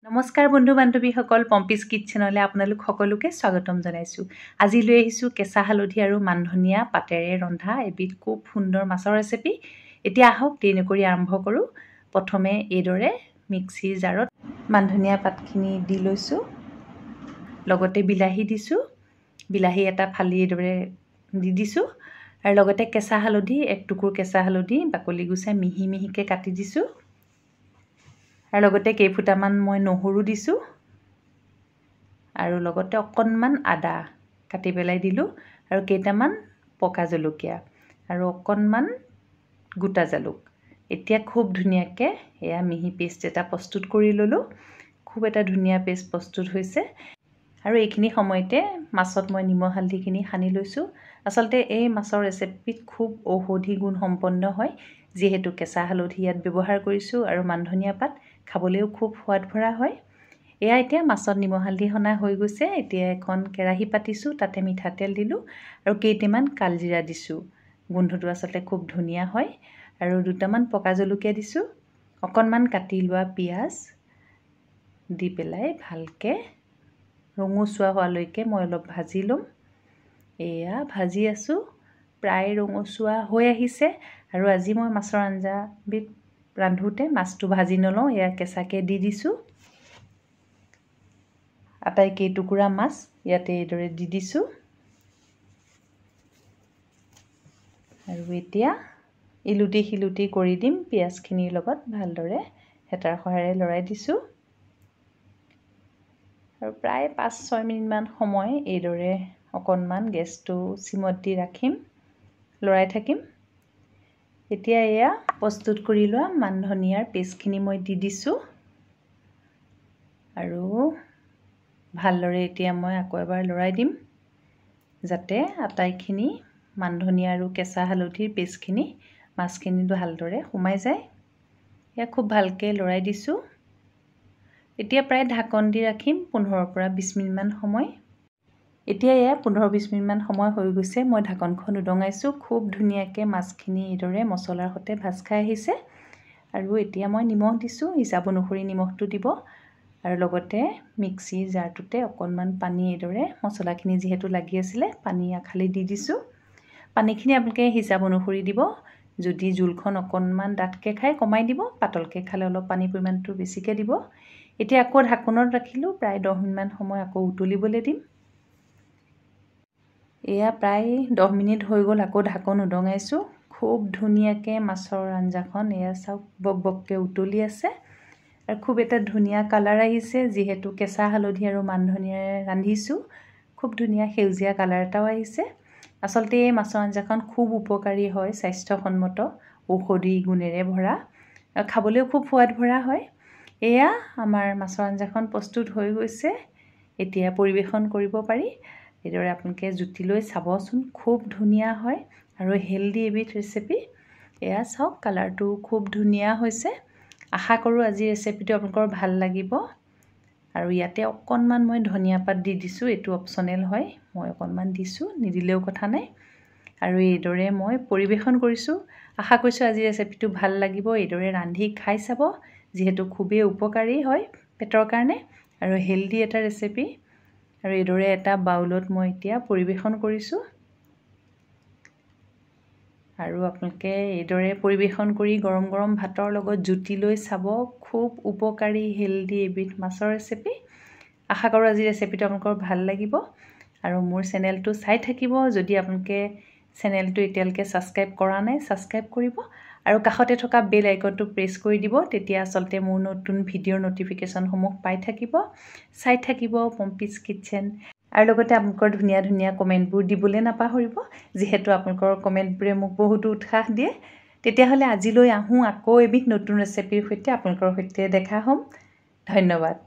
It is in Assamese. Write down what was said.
নমস্কাৰ বন্ধু বান্ধৱীসকল, পম্পিজ কিটচেনলৈ আপোনালোক সকলোকে স্বাগতম জনাইছোঁ। আজি লৈ আহিছোঁ কেঁচা হালধি আৰু মানধনিয়া পাতেৰে ৰন্ধা এবিধ খুব সুন্দৰ মাছৰ ৰেচিপি। এতিয়া আহক দেৰি নকৰি আৰম্ভ কৰোঁ। প্ৰথমে এইদৰে মিক্সিৰ জাৰত মানধনিয়া পাতখিনি দি লৈছোঁ, লগতে বিলাহী দিছোঁ। বিলাহী এটা ফালি এইদৰে দি দিছোঁ আৰু লগতে কেঁচা হালধি, এক টুকুৰ কেঁচা হালধি বাকলি গুচাই মিহি মিহিকৈ কাটি দিছোঁ। আৰু লগতে কেইফুটামান মই নহৰু দিছোঁ আৰু লগতে অকণমান আদা কাটি পেলাই দিলোঁ আৰু কেইটামান পকা জলকীয়া আৰু অকণমান গোটা জালুক। এতিয়া খুব ধুনীয়াকৈ এয়া মিহি পেষ্ট এটা প্ৰস্তুত কৰি ল'লোঁ। খুব এটা ধুনীয়া পেষ্ট প্ৰস্তুত হৈছে আৰু এইখিনি সময়তে মাছত মই নিমখ হালধিখিনি সানি লৈছোঁ। আচলতে এই মাছৰ ৰেচিপিত খুব ঔষধি গুণ সম্পন্ন হয়, যিহেতু কেঁচা হালধি ইয়াত ব্যৱহাৰ কৰিছোঁ আৰু মানধনিয়া পাত খাবলৈও খুব সোৱাদ ভৰা হয়। এয়া এতিয়া মাছত নিমখ হালধি সনা হৈ গৈছে। এতিয়া এখন কেৰাহী পাতিছোঁ, তাতে মিঠাতেল দিলোঁ আৰু কেইটামান কালজিৰা দিছোঁ। গোন্ধটো আচলতে খুব ধুনীয়া হয়। আৰু দুটামান পকা জলকীয়া দিছোঁ, অকণমান কাটি লোৱা পিঁয়াজ দি পেলাই ভালকৈ ৰঙচুৱা হোৱালৈকে মই অলপ ভাজি ল'ম। এয়া ভাজি আছোঁ, প্ৰায় ৰঙচুৱা হৈ আহিছে। আৰু আজি মই মাছৰ আঞ্জাবিধ ৰান্ধোঁতে মাছটো ভাজি নলওঁ, এয়া কেঁচাকৈ দি দিছোঁ। আটাইকেইটুকুৰা মাছ ইয়াতে এইদৰে দি দিছোঁ আৰু এতিয়া ইলুটি শিলুটি কৰি দিম। পিঁয়াজখিনিৰ লগত ভালদৰে হেতাৰ সহায়েৰে লৰাই দিছোঁ আৰু প্ৰায় 5-6 মিনিটমান সময় এইদৰে অকণমান গেছটো চিমত দি ৰাখিম, লৰাই থাকিম। এতিয়া এয়া প্ৰস্তুত কৰি লোৱা মানধনিয়াৰ পেষ্টখিনি মই দি দিছোঁ আৰু ভালদৰে এতিয়া মই আকৌ এবাৰ লৰাই দিম, যাতে আটাইখিনি মানধনিয়া আৰু কেঁচা হালধিৰ পেষ্টখিনি মাছখিনিত ভালদৰে সোমাই যায়। এয়া খুব ভালকৈ লৰাই দিছোঁ। এতিয়া প্ৰায় ঢাকন দি ৰাখিম 15 পৰা 20 মিনিটমান সময়। এতিয়া এয়া 15-20 মিনিটমান সময় হৈ গৈছে। মই ঢাকনখন উদঙাইছোঁ। খুব ধুনীয়াকৈ মাছখিনি এইদৰে মছলাৰ সৈতে ভাজ খাই আহিছে। আৰু এতিয়া মই নিমখ দিছোঁ, হিচাপ অনুসৰি নিমখটো দিব আৰু লগতে মিক্সিৰ জাৰটোতে অকণমান পানী এইদৰে মছলাখিনি যিহেতু লাগি আছিলে পানী আখালি দি দিছোঁ। পানীখিনি আপোনালোকে হিচাপ অনুসৰি দিব। যদি জোলখন অকণমান ডাঠকৈ খাই কমাই দিব, পাতলকৈ খালে অলপ পানীৰ পৰিমাণটো বেছিকৈ দিব। এতিয়া আকৌ ঢাকোনত ৰাখিলোঁ, প্ৰায় 10 মিনিটমান সময় আকৌ উতলিবলৈ দিম। এয়া প্ৰায় 10 মিনিট হৈ গ'ল, আকৌ ঢাকন উদঙাইছোঁ। খুব ধুনীয়াকৈ মাছৰ আঞ্জাখন এয়া চাওক বক বককৈ উতলি আছে আৰু খুব এটা ধুনীয়া কালাৰ আহিছে। যিহেতু কেঁচা হালধি আৰু মানধনিয়াৰে ৰান্ধিছোঁ, খুব ধুনীয়া সেউজীয়া কালাৰ এটাও আহিছে। আচলতে এই মাছৰ আঞ্জাখন খুব উপকাৰী হয়, স্বাস্থ্যসন্মত ঔষধি গুণেৰে ভৰা, খাবলৈও খুব সোৱাদ ভৰা হয়। এয়া আমাৰ মাছৰ আঞ্জাখন প্ৰস্তুত হৈ গৈছে। এতিয়া পৰিৱেশন কৰিব পাৰি। এইদৰে আপোনালোকে জুতি লৈ চাবচোন, খুব ধুনীয়া হয় আৰু হেল্ডি এবিধ ৰেচিপি। এয়া চাওক কালাৰটো খুব ধুনীয়া হৈছে। আশা কৰোঁ আজি ৰেচিপিটো আপোনালোকৰ ভাল লাগিব। আৰু ইয়াতে অকণমান মই ধনিয়া পাত দি দিছোঁ, এইটো অপশ্যনেল হয়, মই অকণমান দিছোঁ, নিদিলেও কথা নাই। আৰু এইদৰে মই পৰিৱেশন কৰিছোঁ। আশা কৰিছোঁ আজি ৰেচিপিটো ভাল লাগিব। এইদৰে ৰান্ধি খাই চাব, যিহেতু খুবেই উপকাৰী হয় পেটৰ কাৰণে আৰু হেল্ডি এটা ৰেচিপি। আৰু এইদৰে এটা বাউলত মই এতিয়া পৰিৱেশন কৰিছোঁ আৰু আপোনালোকে এইদৰে পৰিৱেশন কৰি গৰম গৰম ভাতৰ লগত জুতি লৈ চাব। খুব উপকাৰী হেল্ডি এবিধ মাছৰ ৰেচিপি। আশা কৰোঁ আজি ৰেচিপিটো আপোনালোকৰ ভাল লাগিব আৰু মোৰ চেনেলটো চাই থাকিব। যদি আপোনালোকে চেনেলটো এতিয়ালৈকে ছাবস্ক্ৰাইব কৰা নাই, ছাবস্ক্ৰাইব কৰিব আৰু কাষতে থকা বেল আইকনটো প্ৰেছ কৰি দিব। তেতিয়া আচলতে মোৰ নতুন ভিডিঅ'ৰ ন'টিফিকেশ্যনসমূহ পাই থাকিব। চাই থাকিব পম্পিজ কিটচেন আৰু লগতে আপোনালোকৰ ধুনীয়া ধুনীয়া কমেণ্টবোৰ দিবলৈ নাপাহৰিব, যিহেতু আপোনালোকৰ কমেণ্টবোৰে মোক বহুতো উৎসাহ দিয়ে। তেতিয়াহ'লে আজিলৈ আহোঁ আকৌ এবিধ নতুন ৰেচিপিৰ সৈতে আপোনালোকৰ সৈতে দেখা হ'ম। ধন্যবাদ।